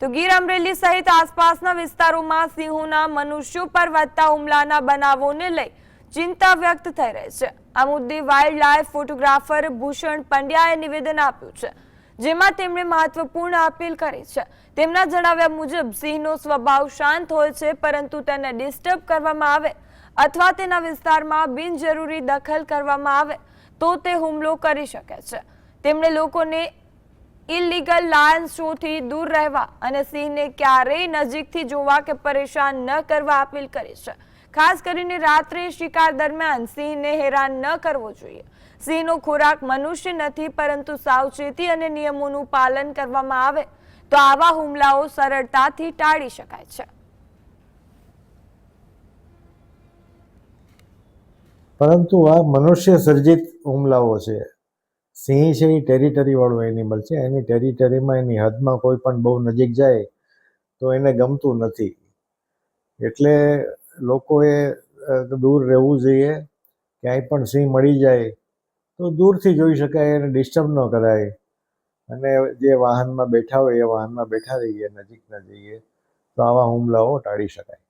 તો ગીર અમરેલી સહિત આસપાસના વિસ્તારોમાં સિંહોના મનુષ્યો પર વધતા હુમલાના બનાવોને લઈ ચિંતા વ્યક્ત થઈ રહી છે। આ મુદ્દે વાઇલ્ડ લાઇફ ફોટોગ્રાફર ભૂષણ પંડ્યાએ નિવેદન આપ્યું છે, જેમાં તેમણે મહત્વપૂર્ણ અપીલ કરી છે। તેમના જણાવ્યા મુજબ સિંહનો સ્વભાવ શાંત હોય છે, પરંતુ તેને ડિસ્ટર્બ કરવામાં આવે અથવા તેના વિસ્તારમાં બિનજરૂરી દખલ કરવામાં આવે તો તે હુમલો કરી શકે છે। તેમણે લોકોને ઇલીગલ લાયન શોથી દૂર રહેવા અને સિંહને ક્યારેય નજીકથી જોવા કે પરેશાન ન કરવા અપીલ કરી છે। ખાસ કરીને રાત્રે શિકાર દરમિયાન સિંહને હેરાન ન કરવો જોઈએ। સિંહનો ખોરાક મનુષ્ય નથી, પરંતુ સાવચેતી અને નિયમોનું પાલન કરવામાં આવે તો આવા હુમલાઓ સરળતાથી ટાળી શકાય છે। પરંતુ આ મનુષ્ય સર્જિત હુમલાઓ છે। સિંહ છે એ ટેરિટરી વાળું એનિમલ છે, એની ટેરિટરીમાં એની હદમાં કોઈ પણ બહુ નજીક જાય તો એને ગમતું નથી, એટલે લોકોએ દૂર રહેવું જોઈએ। ક્યાંય પણ સિંહ મળી જાય તો દૂરથી જોઈ શકાય, એને ડિસ્ટર્બ ન કરાય, અને જે વાહનમાં બેઠા હોય એ વાહનમાં બેઠા રહીએ, નજીક ન જઈએ, તો આવા હુમલાઓ ટાળી શકાય।